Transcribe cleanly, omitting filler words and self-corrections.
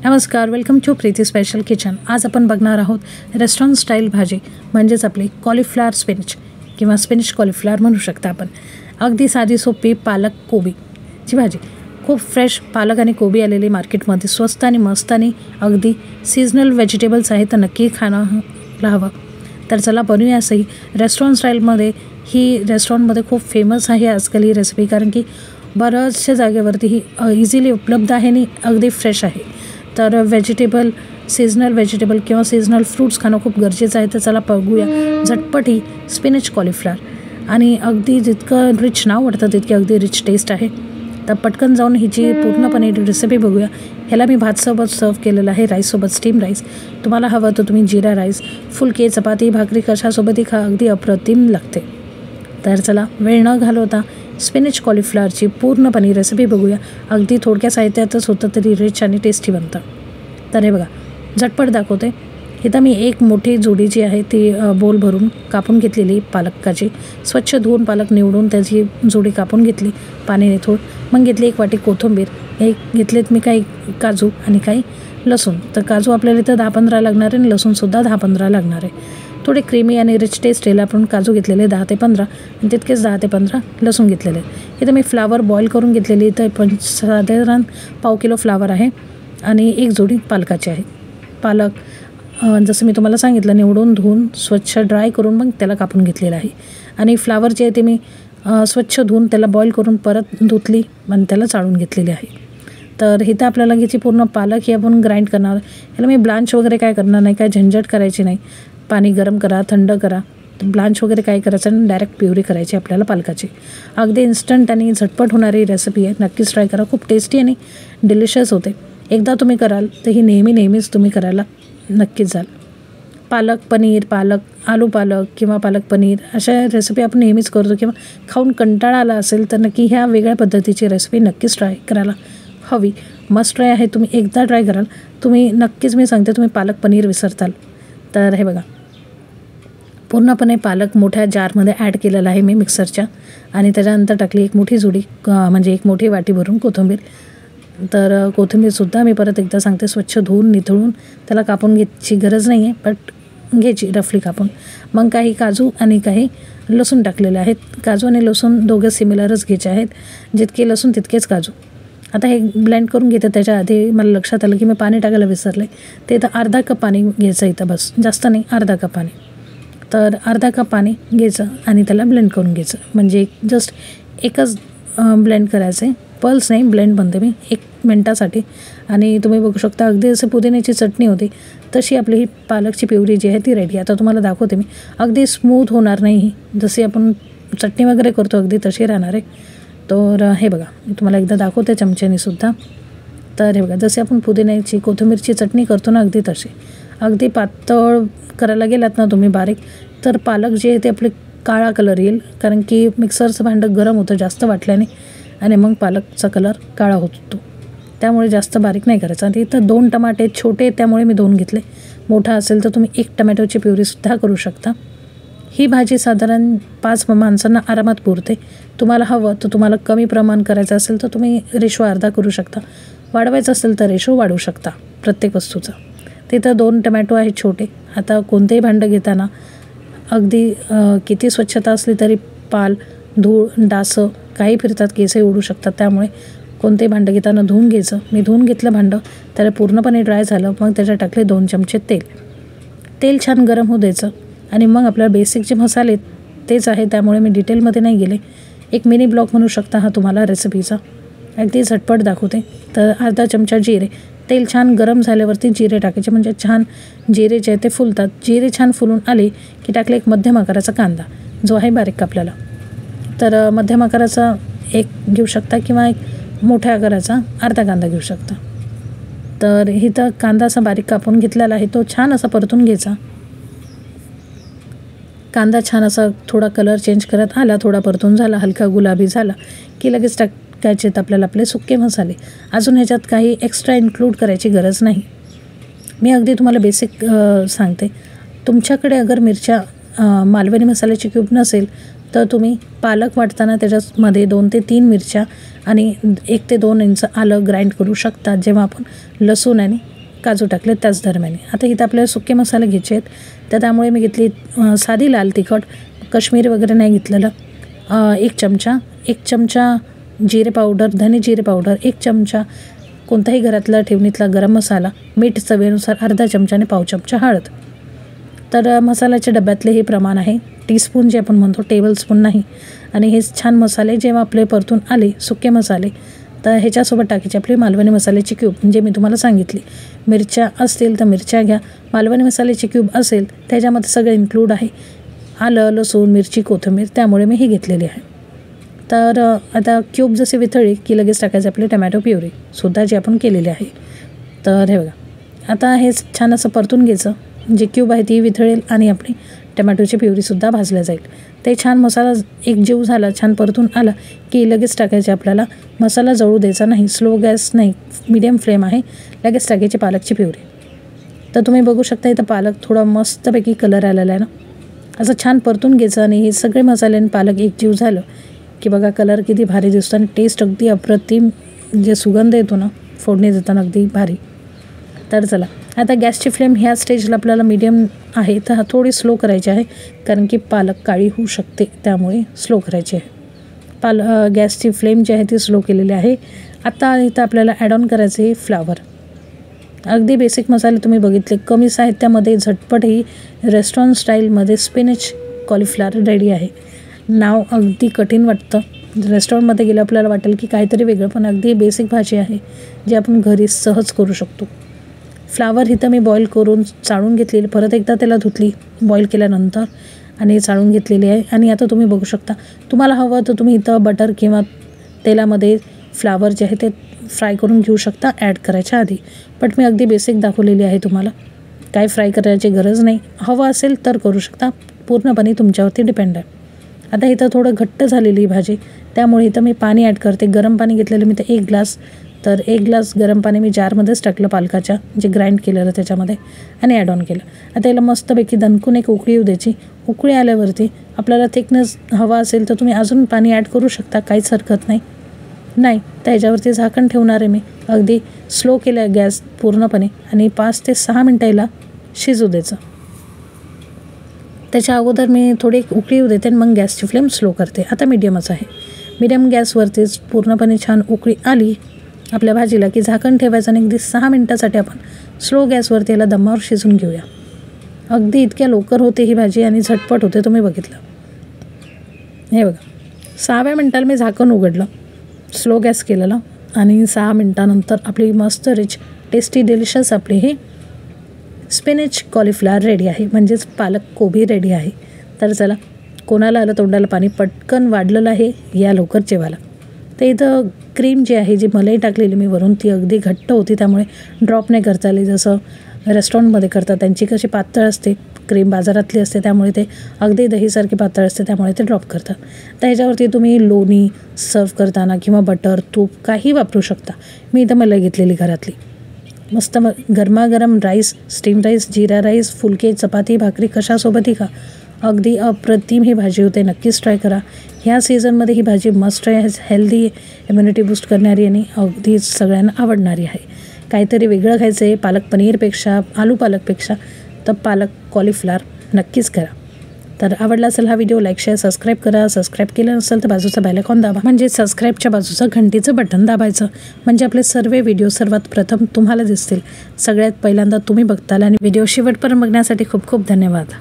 नमस्कार, welcome to Preeti special kitchen. आज आपण बघणार आहोत रेस्टॉरंट स्टाईल भाजी, म्हणजेच आपली कॉलीफ्लॉवर स्पिनच किंवा स्पिनच कॉलीफ्लॉवर म्हणू शकता आपण। अगदी साधी सोपी पालक कोबीची भाजी। खूप फ्रेश पालक आणि कोबी आलेली मार्केटमध्ये, स्वस्त आणि मस्त आणि अगदी सीजनल व्हेजिटेबल्स आहेत, तर नक्की खाणं हवं। तर चला बनवूया सही रेस्टॉरंट स्टाईलमध्ये। ही रेस्टॉरंटमध्ये खूप फेमस आहे आजकाल ही रेसिपी, कारण की बऱ्याचशा जागेवरती ही इझिली उपलब्ध आहे आणि अगदी फ्रेश आहे। तर सीजनल व्हेजिटेबल किंवा सीजनल फ्रूट्स खाणं खूप गरजेचं आहे। तर चला बघूया झटपट ही स्पिनच कॉलीफ्लॉवर। आणि अगदी जितकं रिच नाव वाटतं तितकी अगदी रिच टेस्ट आहे। तर पटकन जाऊन हिची पूर्णपणे रेसिपी बघूया। ह्याला मी भातसोबत सर्व केलेलं आहे, राईससोबत, स्टीम राईस। तुम्हाला हवं तर तुम्ही जिरा राईस, फुलके, चपाती, भाकरी कशासोबतही खा, अगदी अप्रतिम लागते। तर चला वेळ न घालवता स्पिनच कॉलीफ्लॉवरची पूर्णपणे रेसिपी बघूया। अगदी थोडक्या साहित्यातच होतं तरी रिच आणि टेस्टी बनतं। तर हे बघा, झटपट दाखवते। इथं मी एक मोठी जोडी जी आहे ती बोल भरून कापून घेतलेली पालकाची, स्वच्छ धुवून पालक निवडून त्याची जोडी कापून घेतली पाणी निथळून। मग घेतली एक वाटी कोथिंबीर, घेतलेत मी काही काजू आणि काही लसूण। तर काजू आपल्याला इथं 10-15 लागणार आहे आणि लसूणसुद्धा 10-15 लागणार आहे। थोडे क्रीमी आणि रिच टेस्ट यायला आपण काजू घेतलेले 10 ते 15 आणि तितकेच 10 ते 15 लसूण घेतलेले। इथं मी फ्लावर बॉईल करून घेतलेली, इथं साधारण पाव किलो फ्लावर आहे आणि एक जोडी पालकाची आहे। पालक जसं मी तुम्हाला सांगितलं निवडून धुवून स्वच्छ ड्राय करून मग त्याला कापून घेतलेलं आहे। आणि फ्लावर जे आहे ते मी स्वच्छ धुवून त्याला बॉईल करून परत धुतली आणि त्याला चाळून घेतलेली आहे। तर इथं आपल्याला घ्यायची पूर्ण पालक ही आपण ग्राइंड करणार। याला मी ब्लांच वगैरे काय करणार नाही, काय झंझट करायची नाही। पाणी गरम करा, थंड करा, ब्लांच वगैरे काय करायचं आणि डायरेक्ट प्युरी करायची आपल्याला पालकाची। अगदी इन्स्टंट आणि झटपट होणारी रेसिपी आहे, नक्कीच ट्राय करा। खूप टेस्टी आणि डिलिशियस होते। एकदा तुम्ही कराल तर ही नेहमीच तुम्ही करायला नक्कीच जाल। पालक पनीर, आलू पालक किंवा पालक पनीर अशा रेसिपी आपण नेहमीच करतो, किंवा खाऊन कंटाळा आला असेल तर नक्की ह्या वेगळ्या पद्धतीची रेसिपी नक्कीच ट्राय करायला हवी। मस्ट ट्राय आहे, तुम्ही एकदा ट्राय कराल तुम्ही नक्कीच, मी सांगते, तुम्ही पालक पनीर विसरताल। तर हे बघा, पूर्णपणे पालक मोठ्या जारमध्ये ॲड केलेला आहे मी मिक्सरच्या, आणि त्याच्यानंतर टाकली एक मोठी जोडी म्हणजे एक मोठी वाटी भरून कोथिंबीर। तर कोथिंबीरसुद्धा मी परत एकदा सांगते स्वच्छ धुवून निथळून त्याला कापून घ्यायची गरज नाही आहे, बट घ्यायची रफली कापून। मग काही काजू आणि काही लसूण टाकलेले आहेत। काजू आणि लसूण दोघे सिमिलरच घ्यायचे आहेत, जितके लसूण तितकेच काजू। आता हे ब्लेंड करून घेते। त्याच्या आधी मला लक्षात आलं की मी पाणी टाकायला विसरले, ते इथं अर्धा कप पाणी घ्यायचं इथं, बस, जास्त नाही, अर्धा कप पाणी। तर अर्धा कप पाणी घ्यायचं आणि त्याला ब्लेंड करून घ्यायचं, म्हणजे जस्ट एकच ब्लेंड करायचं आहे, पल्स नाही, ब्लेंड बनते मी 1 मिनटासाठी। आणि तुम्ही बघू शकता अगदी जसं पुदिन्याची चटणी होती तशी आपली ही पालकची प्युरी जी आहे ती रेडी। आता तुम्हाला दाखवते मी, अगदी स्मूथ होणार नाही ही, जशी आपण चटणी वगैरे करतो अगदी तशी राहणार आहे। तर हे बघा, मी तुम्हाला एकदा दाखवते चमच्याने सुद्धा। तर हे बघा, जसे आपण पुदिन्याची कोथिंबीरची चटणी करतो ना, अगदी तशी। अगदी पातळ करायला गेलात ना तुम्ही बारीक, तर पालक जे आहे ते आपले काळा कलर येईल, कारण की मिक्सरचं भांडं गरम होतं जास्त वाटल्याने, आणि मग पालकचा कलर काळा होतो, त्यामुळे जास्त बारीक नाही करायचं। आणि इथं 2 टमाटे छोटे, त्यामुळे मी 2 घेतले। मोठा असेल तर तुम्ही 1 टमॅटोची प्युरीसुद्धा करू शकता। ही भाजी साधारण 5 माणसांना आरामात पुरते। तुम्हाला हवं तर तुम्हाला कमी प्रमाण करायचं असेल तर तुम्ही रेशो अर्धा करू शकता, वाढवायचं असेल तर रेशो वाढवू शकता प्रत्येक वस्तूचा। तिथं 2 टमॅटो आहेत छोटे। आता कोणतेही भांडं घेताना अगदी किती स्वच्छता असली तरी पाल, धूळ, डासं काही फिरतात, केसही उडू शकतात, त्यामुळे कोणतेही भांडं घेताना धुवून घ्यायचं। मी धुवून घेतलं भांडं, त्याला पूर्णपणे ड्राय झालं, मग त्याच्यात टाकले 2 चमचे तेल छान गरम होऊ द्यायचं। आणि मग आपल्याला बेसिक जे मसाले तेच आहे, त्यामुळे मी डिटेलमध्ये नाही गेले। एक मिनी ब्लॉग म्हणू शकता हा तुम्हाला रेसिपीचा, अगदी झटपट दाखवते। तर अर्धा चमचा जिरे, तेल छान गरम झाल्यावरती जिरे टाकायचे, म्हणजे छान जिरे जे आहे ते फुलतात। जिरे छान फुलून आले की टाकले एक मध्यम आकाराचा कांदा, जो आहे बारीक कापलेला। तर मध्यम आकाराचा एक घेऊ शकता किंवा एक मोठ्या आकाराचा अर्धा कांदा घेऊ शकता। तर इथं कांदा असा बारीक कापून घेतलेला आहे, तो छान असा परतून घ्यायचा। कांदा छान असा थोडा कलर चेंज करत आला, थोडा परतून झाला, हलका गुलाबी झाला की लगेच टाकायचे आपल्याला आपले सुके मसाले। अजून ह्याच्यात काही एक्स्ट्रा इन्क्लूड करायची गरज नाही, मी अगदी तुम्हाला बेसिक सांगते। तुमच्याकडे अगर मिरच्या मालवणी मसाल्याची क्यूब नसेल तर तुम्ही पालक वाटताना त्याच्यामध्ये 2 ते 3 मिरच्या आणि 1 ते 2 इंच आलं ग्राइंड करू शकता, जेव्हा आपण लसूण आणि काजू टाकले त्याच दरम्यान. आता इथं आपल्याला सुके मसाले घ्यायचे आहेत, तर त्यामुळे मी घेतली साधी लाल तिखट, कश्मीरी वगैरे नाही घेतलेलं. 1 चमचा जिरे पावडर, धने जिरे पावडर, 1 चमचा कोणताही घरातला ठेवणीतला गरम मसाला, मीठ चवीनुसार अर्धा चमचा आणि पाव चमचा हळद. तर मसाल्याच्या डब्यातले हे प्रमाण आहे, टीस्पून जे आपण म्हणतो, टेबलस्पून नाही. आणि हे छान मसाले जेव्हा आपले परतून आले सुके मसाले, तर ह्याच्यासोबत टाकायचे आपली मालवणी मसाल्याची क्यूब, जे मी तुम्हाला सांगितली. मिरच्या असतील तर मिरच्या घ्या, मालवणी मसाल्याची क्यूब असेल त्याच्यामध्ये सगळं इन्क्लूड आहे. आलं, लसूण, मिरची, कोथिंबीर, त्यामुळे मी ही घेतलेली आहे. तर आता क्यूब जसे वितळले की लगेच टाकायचे आपले टमॅटो प्युरी सुद्धा जे आपण केलेली आहे. तर हे बघा, आता हे छान असं परतून घ्यायचं, जे क्यूब आहे ती वितळेल आणि आपली टमॅटोची प्युरीसुद्धा भाजल्या जाईल. ते छान मसाला एकजीव झाला, छान परतून आला की लगेच टाकायचे आपल्याला. मसाला जळू द्यायचा नाही, स्लो गॅस नाही, मीडियम फ्लेम आहे. लगेच टाकायची पालकची प्युरी. तर तुम्ही बघू शकता इथं पालक थोडा मस्तपैकी कलर आलेला आहे ना. असं छान परतून घ्यायचं आणि हे सगळे मसाले आणि पालक एकजीव झालं की बघा कलर किती भारी दिसतो आणि टेस्ट अगदी अप्रतिम, जे सुगंध येतो ना फोडणी देताना अगदी भारी. तर चला, आता गॅसची फ्लेम ह्या स्टेजला आपल्याला मीडियम आहे, तर थोडी स्लो करायची आहे, कारण की पालक काळी होऊ शकते, त्यामुळे स्लो करायची आहे. गॅसची फ्लेम जी आहे ती स्लो केलेली आहे. आता इथं आपल्याला ॲड ऑन करायचे आहे फ्लावर. अगदी बेसिक मसाले तुम्ही बघितले, कमी साहित्यामध्ये झटपट ही रेस्टॉरंट स्टाईलमध्ये स्पिनच कॉलीफ्लॉवर रेडी आहे. नाव अगदी कठीण वाटतं, रेस्टॉरंटमध्ये गेलं आपल्याला वाटेल की काहीतरी वेगळं, पण अगदी बेसिक भाजी आहे जी आपण घरी सहज करू शकतो. फ्लावर इथं मी बॉईल करून चाळून घेतलेली, परत एकदा त्याला धुतली बॉईल केल्यानंतर आणि चाळून घेतलेली आहे. आणि आता तुम्ही बघू शकता, तुम्हाला हवं तर तुम्ही इथं बटर किंवा तेलामध्ये फ्लावर जे आहे ते फ्राय करून घेऊ शकता ॲड करायच्या आधी. बट मी अगदी बेसिक दाखवलेली आहे तुम्हाला, काय फ्राय करायची गरज नाही. हवं असेल तर करू शकता, पूर्णपणे तुमच्यावरती डिपेंड आहे. आता इथं थोडं घट्ट झालेली भाजी, त्यामुळे इथं मी पाणी ॲड करते. गरम पाणी घेतलेलं मी तर 1 ग्लास, तर 1 ग्लास गरम पाणी मी जारमध्येच टाकलं पालकाच्या, जे ग्राइंड केलेलं त्याच्यामध्ये, आणि ॲड ऑन केलं. आता याला मस्तपैकी दणकून एक उकळी येऊ द्यायची. उकळी आल्यावरती आपल्याला थिकनेस हवा असेल तर तुम्ही अजून पाणी ॲड करू शकता, काहीच हरकत नाही. तर ह्याच्यावरती झाकण ठेवणार आहे मी. अगदी स्लो केलं गॅस पूर्णपणे आणि 5 ते 6 मिनटं याला शिजू द्यायचं. त्याच्या अगोदर मी थोडी उकळी येऊ देते आणि मग गॅसची फ्लेम स्लो करते. आता मीडियमच आहे. मीडियम गॅसवरतीच पूर्णपणे छान उकळी आली आपल्या भाजीला की झाकण ठेवायचं आणि अगदी 6 मिनटासाठी आपण स्लो गॅसवरती याला दमावर शिजून घेऊया. अगदी इतक्या लवकर होते ही भाजी आणि झटपट होते, तुम्ही बघितलं. हे बघा, 6व्या मिनटाला मी झाकण उघडलं, स्लो गॅस केलेला, आणि 6 मिनटानंतर आपली मस्त रिच टेस्टी डिलिशियस आपली ही स्पिनच कॉलीफ्लॉवर रेडी आहे, म्हणजेच पालक कोबी रेडी आहे. तर चला, कोणाला आलं तोंडाला पाणी, पटकन वाढलेलं आहे, या लवकर जेवायला. तर इथं क्रीम जी आहे, जी मलाई टाकलेली मी वरून, ती अगदी घट्ट होती, त्यामुळे ड्रॉप नाही करता आली जसं रेस्टॉरंटमध्ये करतात. त्यांची कशी पातळ असते क्रीम, बाजारातली असते, त्यामुळे ते अगदी दहीसारखी पातळ असते, त्यामुळे ते ड्रॉप करतात. तर ह्याच्यावरती तुम्ही लोणी सर्व करताना किंवा बटर, तूप काही वापरू शकता. मी इथं मलाई घेतलेली घरातली. मस्त गरमागरम राईस, स्टीम राईस, जिरा राईस, फुलके, चपाती, भाकरी कशासोबतही खा, अगदी अप्रतिम ही भाजी होते. नक्कीच ट्राय करा. ह्या सीझनमध्ये ही भाजी must try, healthy, immunity boost करणारी आणि अगदी सगळ्यांना आवडणारी आहे. काहीतरी वेगळं खायचं आहे पालक पनीरपेक्षा, आलू पालकपेक्षा, तर पालक कॉलीफ्लॉवर नक्कीच करा. तर आवडला असेल हा व्हिडिओ, लाईक, शेअर, सबस्क्राईब करा. सबस्क्राईब केलं नसेल तर बाजूचा बेल आयकॉन दाबा, म्हणजे सबस्क्राईबच्या बाजूचं घंटीचं बटन दाबायचं, म्हणजे आपले सर्व व्हिडिओ सर्वात प्रथम तुम्हाला दिसतील. सगळ्यात पहिल्यांदा तुम्ही बघताल. आणि व्हिडिओ शेवटपर्यंत बघण्यासाठी खूप खूप धन्यवाद.